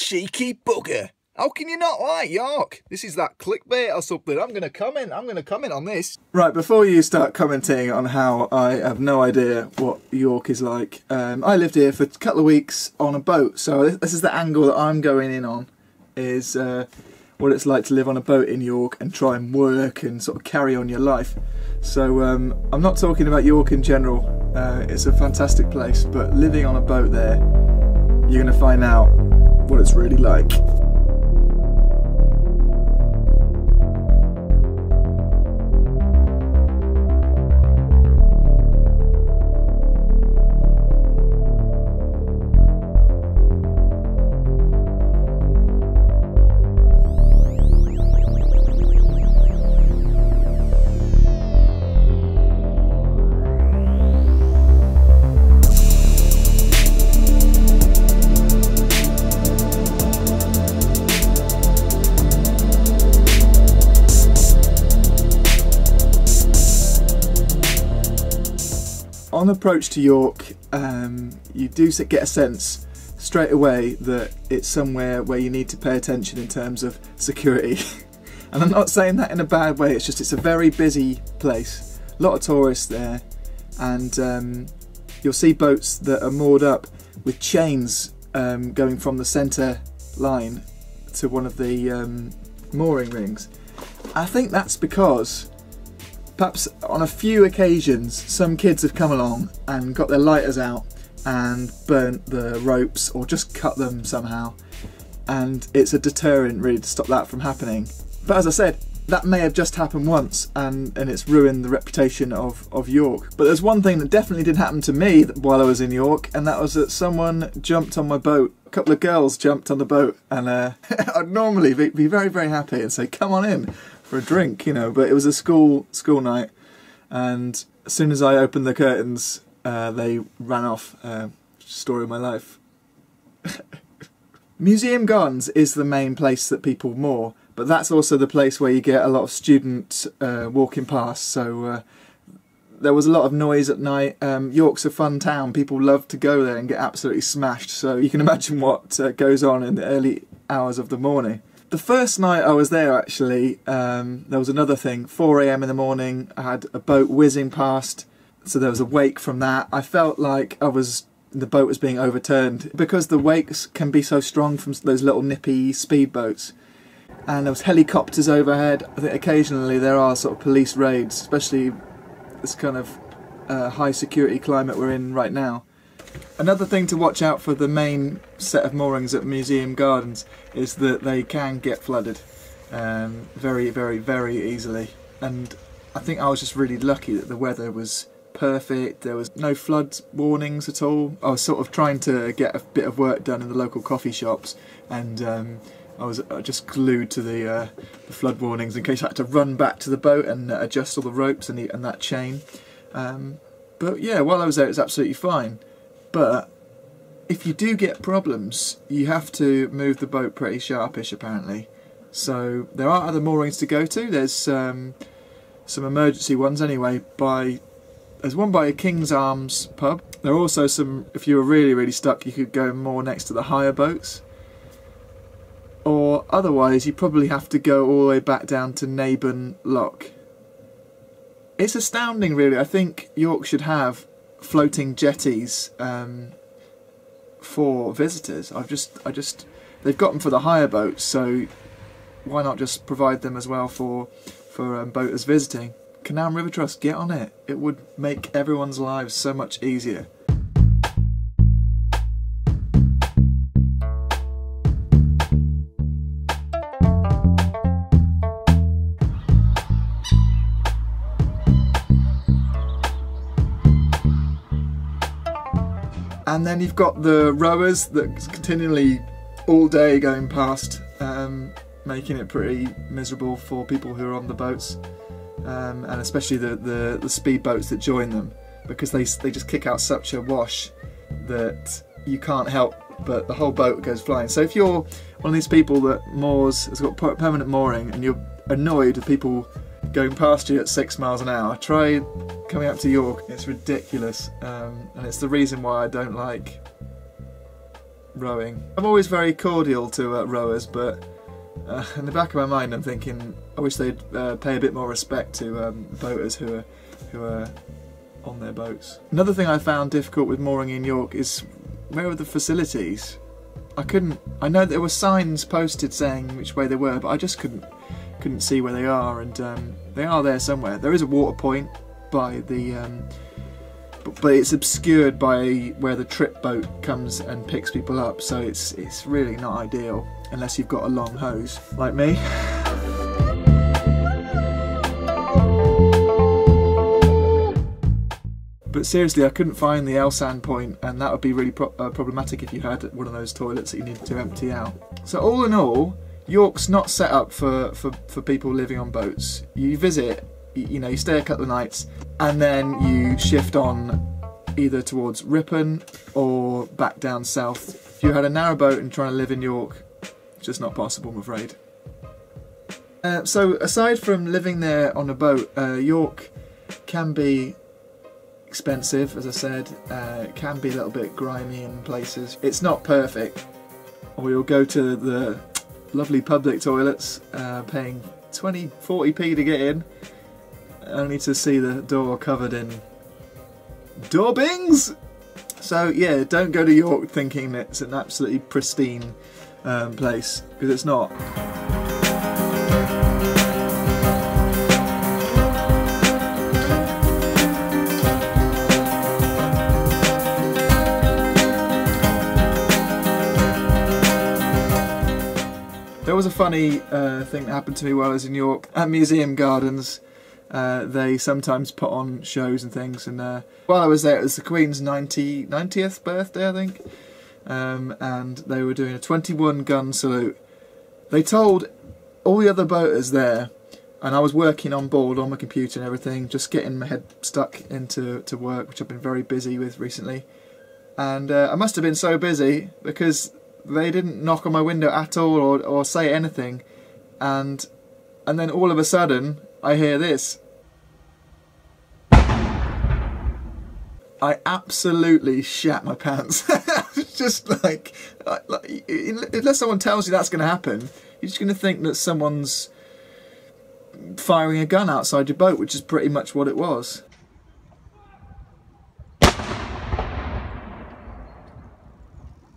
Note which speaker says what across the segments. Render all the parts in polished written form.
Speaker 1: cheeky bugger. How can you not like York? This is that clickbait or something. I'm going to comment on this. Right, before you start commenting on how I have no idea what York is like, I lived here for a couple of weeks on a boat. So this is the angle that I'm going in on, is what it's like to live on a boat in York and try and work and sort of carry on your life. So I'm not talking about York in general. It's a fantastic place, but living on a boat there, you're going to find out what it's really like. On approach to York, you do get a sense straight away that it's somewhere where you need to pay attention in terms of security. And I'm not saying that in a bad way, it's just it's a very busy place, a lot of tourists there, and you'll see boats that are moored up with chains going from the centre line to one of the mooring rings. I think that's because perhaps on a few occasions some kids have come along and got their lighters out and burnt the ropes or just cut them somehow, and it's a deterrent really to stop that from happening. But as I said, that may have just happened once and it's ruined the reputation of York. But there's one thing that definitely did happen to me while I was in York, and that was that someone jumped on my boat. A couple of girls jumped on the boat, and I'd normally be very, very happy and say, come on in for a drink, you know, but it was a school night, and as soon as I opened the curtains, they ran off. Story of my life. Museum Gardens is the main place that people moor, but that's also the place where you get a lot of students walking past, so there was a lot of noise at night. York's a fun town, people love to go there and get absolutely smashed, so you can imagine what goes on in the early hours of the morning. The first night I was there, actually, there was another thing. 4 AM in the morning, I had a boat whizzing past, so there was a wake from that. I felt like the boat was being overturned because the wakes can be so strong from those little nippy speedboats. And there was helicopters overhead. I think occasionally there are sort of police raids, especially this kind of high security climate we're in right now. Another thing to watch out for the main set of moorings at Museum Gardens is that they can get flooded very, very, very easily. And I think I was just really lucky that the weather was perfect. There was no flood warnings at all. I was sort of trying to get a bit of work done in the local coffee shops, and I was just glued to the flood warnings in case I had to run back to the boat and adjust all the ropes and that chain. But yeah, while I was there, it was absolutely fine. But if you do get problems, you have to move the boat pretty sharpish, apparently. So there are other moorings to go to. There's some emergency ones anyway. There's one by a King's Arms pub. There are also some, if you were really, really stuck, you could go more next to the hire boats. Or otherwise, you probably have to go all the way back down to Naburn Lock. It's astounding, really. I think York should have floating jetties for visitors. They've got them for the hire boats, so why not just provide them as well for boaters visiting? Canal and River Trust, get on it. It would make everyone's lives so much easier. And then you've got the rowers that's continually all day going past, making it pretty miserable for people who are on the boats, and especially the speed boats that join them, because they just kick out such a wash that you can't help but the whole boat goes flying. So if you're one of these people that has got permanent mooring and you're annoyed with people going past you at 6 miles an hour, try coming up to York. It's ridiculous, and it's the reason why I don't like rowing. I'm always very cordial to rowers, but in the back of my mind I'm thinking I wish they'd pay a bit more respect to boaters who are on their boats. Another thing I found difficult with mooring in York is where are the facilities? I know there were signs posted saying which way they were, but I just couldn't see where they are, and they are there somewhere. There is a water point by the but it's obscured by where the trip boat comes and picks people up, so it's really not ideal unless you've got a long hose like me. But seriously, I couldn't find the L-sand point, and that would be really problematic if you had one of those toilets that you needed to empty out. So all in all, York's not set up for people living on boats. You visit, you know, you stay a couple of nights, and then you shift on either towards Ripon or back down south. If you had a narrowboat and trying to live in York, it's just not possible, I'm afraid. So aside from living there on a boat, York can be expensive, as I said. It can be a little bit grimy in places. It's not perfect. Or you'll go to the lovely public toilets, paying 20–40p to get in, only to see the door covered in daubings. So yeah, don't go to York thinking it's an absolutely pristine place, because it's not. There was a funny thing that happened to me while I was in York. At Museum Gardens, they sometimes put on shows and things, and while I was there it was the Queen's 90th birthday, I think, and they were doing a 21 gun salute. They told all the other boaters there, and I was working on board on my computer and everything, just getting my head stuck into work, which I've been very busy with recently, and I must have been so busy because they didn't knock on my window at all or say anything, and then all of a sudden I hear this. I absolutely shat my pants. It's just like, unless someone tells you that's going to happen, you're just going to think that someone's firing a gun outside your boat, which is pretty much what it was.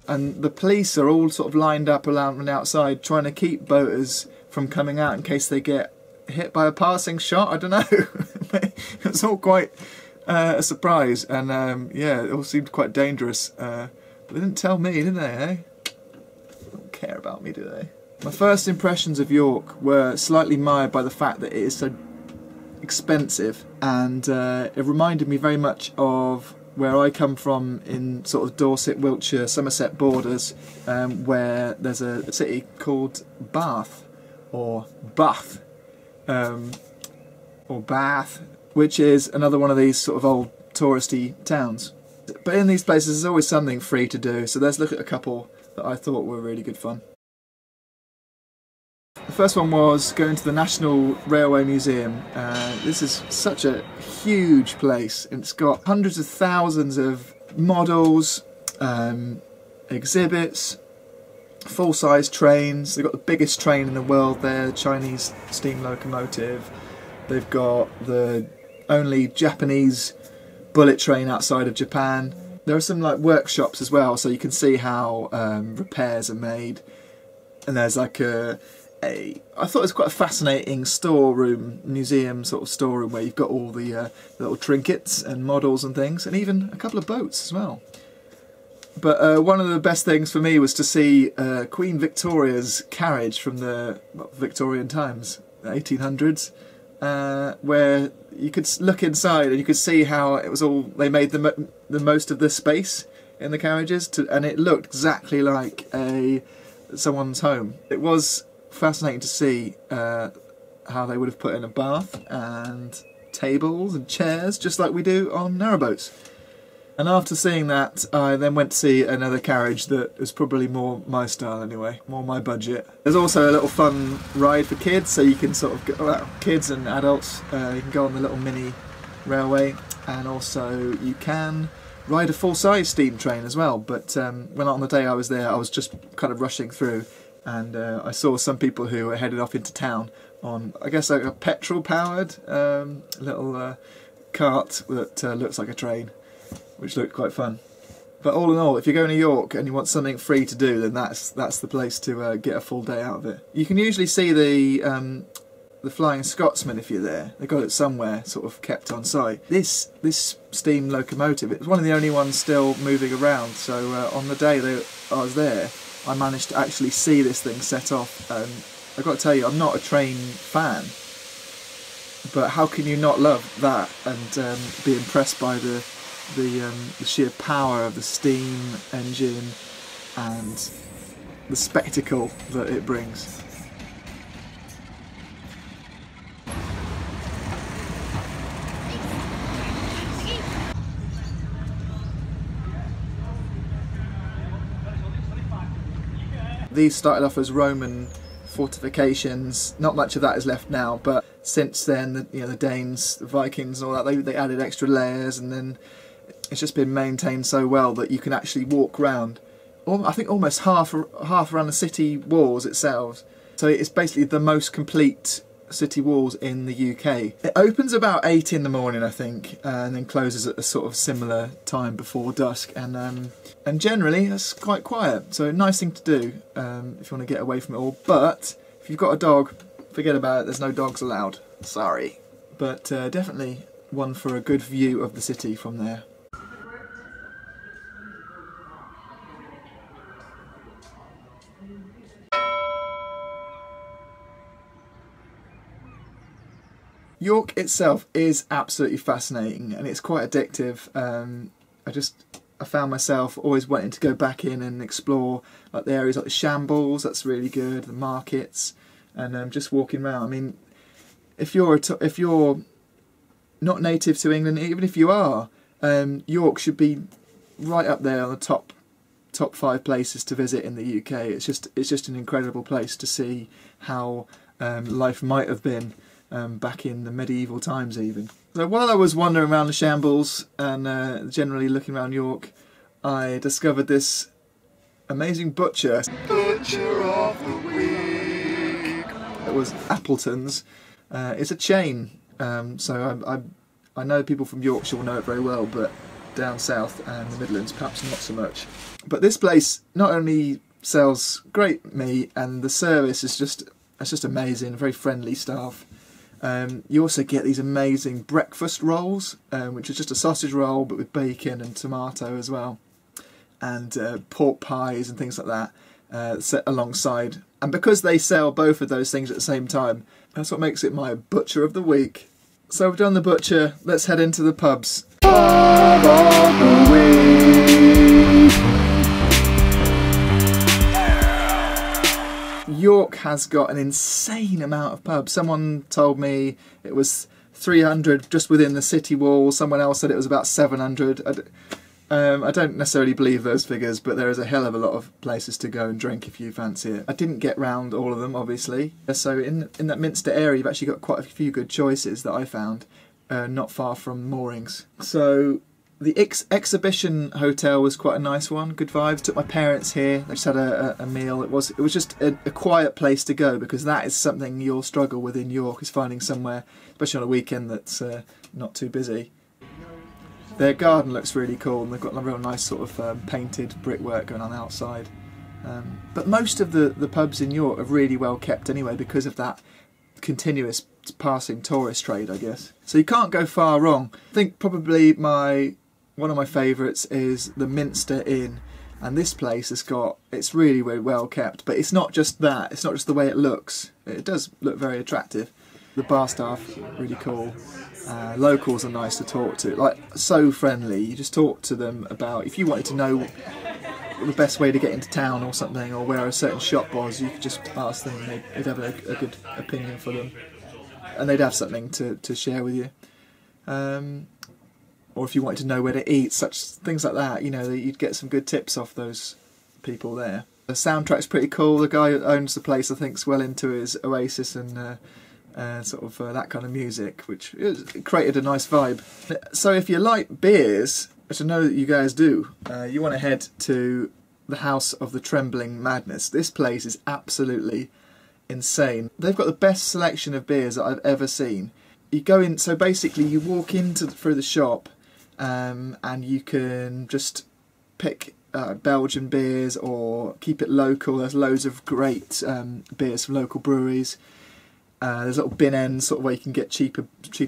Speaker 1: And the police are all sort of lined up around and outside trying to keep boaters from coming out in case they get hit by a passing shot. I don't know. It's all quite a surprise, and yeah, it all seemed quite dangerous. But they didn't tell me, did they, eh? They don't care about me, do they? My first impressions of York were slightly mired by the fact that it is so expensive, and it reminded me very much of where I come from in sort of Dorset, Wiltshire, Somerset borders, where there's a city called Bath, or Bath, or Bath, which is another one of these sort of old touristy towns. But in these places there's always something free to do, so let's look at a couple that I thought were really good fun. The first one was going to the National Railway Museum. This is such a huge place. It's got hundreds of thousands of models, exhibits, full-size trains. They've got the biggest train in the world there, the Chinese steam locomotive. They've got the only Japanese bullet train outside of Japan. There are some like workshops as well, so you can see how repairs are made. And there's like I thought it was quite a fascinating storeroom, museum sort of storeroom, where you've got all the little trinkets and models and things, and even a couple of boats as well. But one of the best things for me was to see Queen Victoria's carriage from the Victorian times, the 1800s, where you could look inside and you could see how it was all, they made the most of the space in the carriages, and it looked exactly like someone's home. It was fascinating to see how they would have put in a bath and tables and chairs, just like we do on narrowboats. And after seeing that, I then went to see another carriage that was probably more my style anyway, more my budget. There's also a little fun ride for kids, so you can sort of go, well, kids and adults, you can go on the little mini railway, and also you can ride a full-size steam train as well, but when on the day I was there I was just kind of rushing through, and I saw some people who were headed off into town on, I guess, like a petrol-powered little cart that looks like a train, which looked quite fun. But all in all, if you're going to York and you want something free to do, then that's the place to get a full day out of it. You can usually see the Flying Scotsman if you're there. They've got it somewhere, sort of kept on site. This steam locomotive, it was one of the only ones still moving around, so on the day that I was there, I managed to actually see this thing set off. I've got to tell you, I'm not a train fan, but how can you not love that and be impressed by the sheer power of the steam engine and the spectacle that it brings. These started off as Roman fortifications. Not much of that is left now, but since then, the Danes, the Vikings, and all that, they added extra layers, and then it's just been maintained so well that you can actually walk around. I think almost half around the city walls itself. So it's basically the most complete city walls in the UK. It opens about 8 in the morning, I think, and then closes at a sort of similar time before dusk, and generally it's quite quiet, so a nice thing to do if you want to get away from it all. But if you've got a dog, forget about it, there's no dogs allowed, sorry. But definitely one for a good view of the city from there. York itself is absolutely fascinating, and it's quite addictive. I found myself always wanting to go back in and explore like the areas like the Shambles. That's really good. The markets, and just walking around. I mean, if you're not native to England, even if you are, York should be right up there on the top 5 places to visit in the UK. It's just an incredible place to see how life might have been back in the medieval times even. So while I was wandering around the Shambles and generally looking around York, I discovered this amazing butcher. Butcher of the week! It was APPLETONS. It's a chain, so I know people from Yorkshire will know it very well, but down south and the Midlands perhaps not so much. But this place not only sells great meat, and the service is just amazing, very friendly staff. You also get these amazing breakfast rolls, which is just a sausage roll but with bacon and tomato as well, and pork pies and things like that set alongside. And because they sell both of those things at the same time, that's what makes it my butcher of the week. So we've done the butcher, let's head into the pubs. Pub of the week! York has got an insane amount of pubs. Someone told me it was 300 just within the city walls. Someone else said it was about 700. I don't necessarily believe those figures, but there is a hell of a lot of places to go and drink if you fancy it. I didn't get round all of them, obviously. So in that Minster area, you've actually got quite a few good choices that I found, not far from moorings. So the exhibition hotel was quite a nice one, good vibes. Took my parents here, they just had a meal. It was just a quiet place to go, because that is something you'll struggle with in York, is finding somewhere, especially on a weekend, that's not too busy. Their garden looks really cool, and they've got a real nice sort of painted brickwork going on outside. But most of the pubs in York are really well kept anyway, because of that continuous passing tourist trade, I guess. So you can't go far wrong. I think probably one of my favourites is the Minster Inn, and this place it's really, really well kept, but it's not just that, it's not just the way it looks. It does look very attractive. The bar staff, really cool. Locals are nice to talk to, like so friendly. You just talk to them about, if you wanted to know the best way to get into town or something, or where a certain shop was, you could just ask them and they'd have a good opinion for them, and they'd have something to share with you. Or if you wanted to know where to eat, such things like that, you'd get some good tips off those people there. The soundtrack's pretty cool. The guy who owns the place, I think, is well into his Oasis and that kind of music, which created a nice vibe. So if you like beers, which I know that you guys do, you want to head to the House of the Trembling Madness. This place is absolutely insane. They've got the best selection of beers that I've ever seen. You go in, so basically you walk through the shop, and you can just pick Belgian beers or keep it local. There's loads of great beers from local breweries. There's little bin ends sort of where you can get cheaper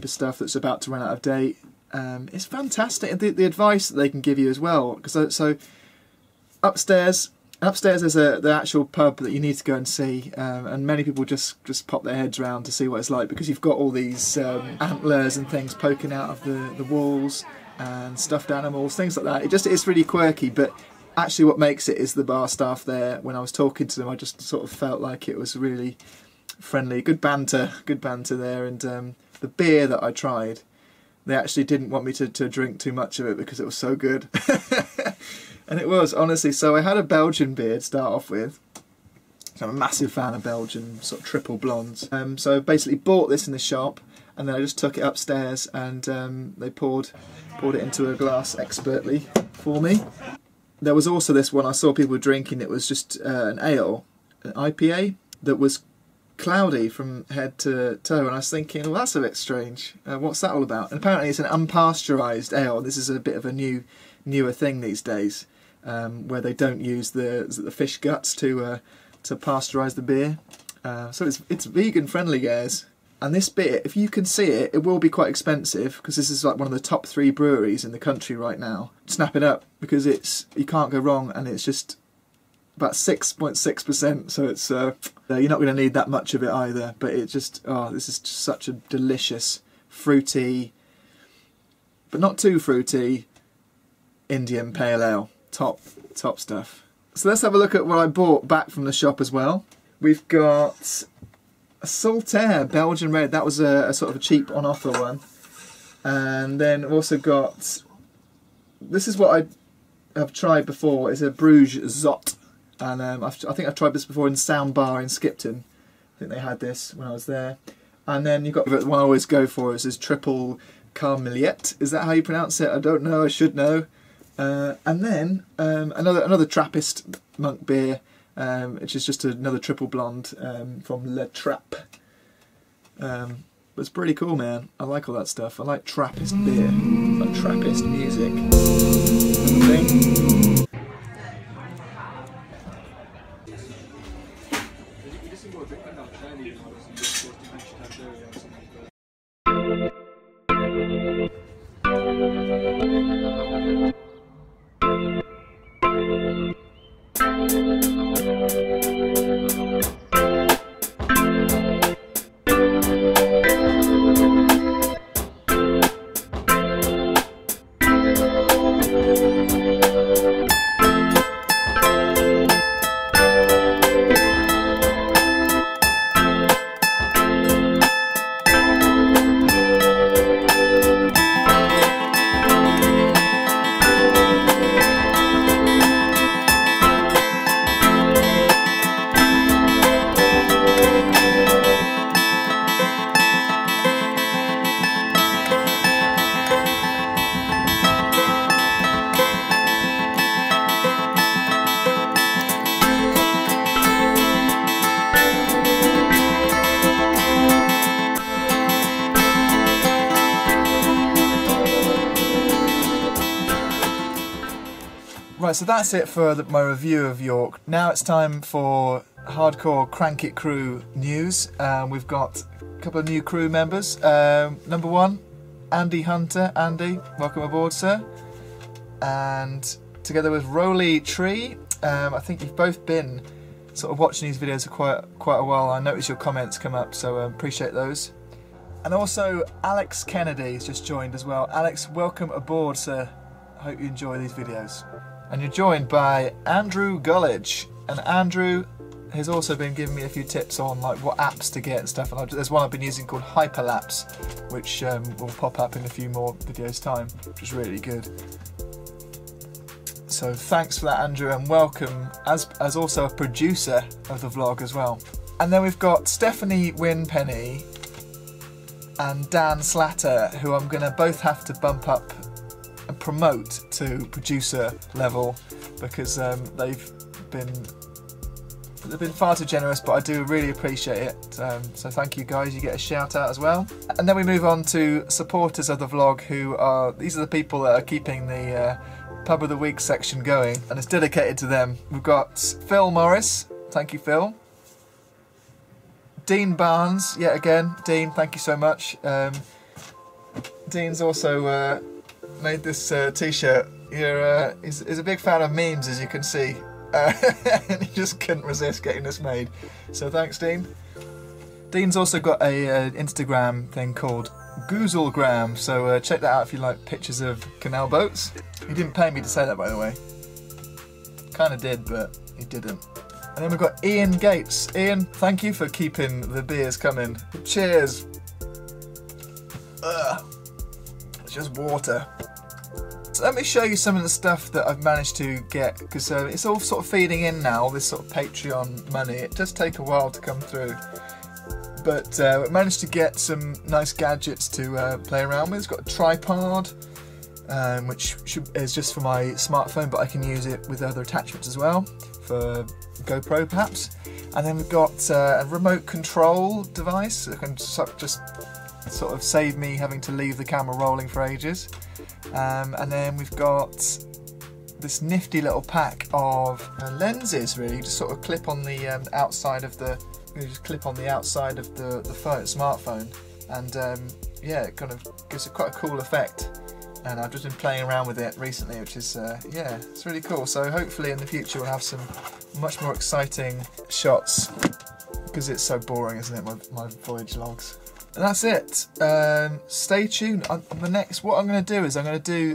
Speaker 1: stuff that's about to run out of date. It's fantastic. The advice that they can give you as well. Because so upstairs there's the actual pub that you need to go and see, and many people just pop their heads around to see what it's like, because you've got all these antlers and things poking out of the walls and stuffed animals, things like that. It's really quirky, but actually what makes it is the bar staff there. When I was talking to them, I just sort of felt like it was really friendly, good banter there. And the beer that I tried, they actually didn't want me to drink too much of it because it was so good. And it was, honestly. So I had a Belgian beer to start off with. So I'm a massive fan of Belgian sort of triple blondes. So I basically bought this in the shop, and then I just took it upstairs, and they poured it into a glass expertly for me. There was also this one I saw people drinking. It was just an ale, an IPA, that was cloudy from head to toe, and I was thinking, well, that's a bit strange. What's that all about? And apparently it's an unpasteurised ale. This is a bit of a newer thing these days, where they don't use the fish guts to pasteurise the beer. So it's vegan friendly, guys. And this beer, if you can see it, it will be quite expensive, because this is like one of the top 3 breweries in the country right now. Snap it up, because you can't go wrong, and it's just about 6.6%, so it's you're not going to need that much of it either. But it just, this is just such a delicious, fruity, but not too fruity, Indian pale ale. Top stuff. So let's have a look at what I bought back from the shop as well. We've got a Saltaire Belgian Red. That was a sort of a cheap on offer one. And then I've also got, this is what I have tried before, is a Bruges Zot. And I think I've tried this before in Sound Bar in Skipton. I think they had this when I was there. And then you've got the one I always go for, is this triple Carmeliet. Is that how you pronounce it? I don't know, I should know. And then another Trappist monk beer, which is just another triple blonde from Le Trappe. But it's pretty cool, man. I like all that stuff. I like Trappist beer, like Trappist music. Right, so that's it for my review of York. Now it's time for hardcore Crank It crew news. We've got a couple of new crew members. Number 1, Andy Hunter. Andy, welcome aboard, sir. And together with Rolly Tree, I think you've both been sort of watching these videos for quite a while. I noticed your comments come up, so appreciate those. And also Alex Kennedy has just joined as well. Alex, welcome aboard, sir. I hope you enjoy these videos. And you're joined by Andrew Gullidge, and Andrew has also been giving me a few tips on like what apps to get and stuff. And there's one I've been using called Hyperlapse, which will pop up in a few more videos' time, which is really good. So thanks for that, Andrew, and welcome as also a producer of the vlog as well. And then we've got Stephanie Winpenny and Dan Slatter, who I'm gonna both have to bump up and promote to producer level because they've been far too generous, but I do really appreciate it. So thank you guys, you get a shout out as well. And then we move on to supporters of the vlog, these are the people that are keeping the Pub of the Week section going, and it's dedicated to them. We've got Phil Morris, thank you Phil. Dean Barnes, yet again, Dean, thank you so much. Dean's also made this t-shirt. He's a big fan of memes, as you can see. And he just couldn't resist getting this made. So thanks, Dean. Dean's also got a Instagram thing called Goozlegram, so check that out if you like pictures of canal boats. He didn't pay me to say that, by the way. Kind of did, but he didn't. And then we've got Ian Gates. Ian, thank you for keeping the beers coming. Cheers. Ugh. It's just water. So let me show you some of the stuff that I've managed to get, because it's all sort of feeding in now, this sort of Patreon money. It does take a while to come through. But we managed to get some nice gadgets to play around with. It's got a tripod, which is just for my smartphone, but I can use it with other attachments as well, for GoPro perhaps. And then we've got a remote control device that can just sort of save me having to leave the camera rolling for ages. And then we've got this nifty little pack of lenses, really. You just sort of clip on the outside of the smartphone, and yeah, it kind of gives it quite a cool effect. And I've just been playing around with it recently, which is yeah, it's really cool. So hopefully in the future we'll have some much more exciting shots, because it's so boring, isn't it, my voyage logs. And that's it. Stay tuned. On the next, what I'm going to do is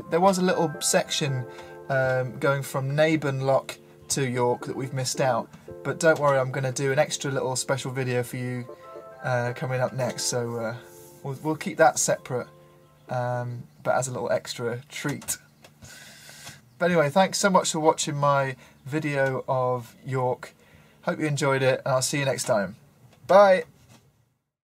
Speaker 1: there was a little section going from Naban Lock to York that we've missed out, but don't worry, I'm going to do an extra little special video for you coming up next, so we'll keep that separate, but as a little extra treat. But anyway, thanks so much for watching my video of York. Hope you enjoyed it, and I'll see you next time. Bye!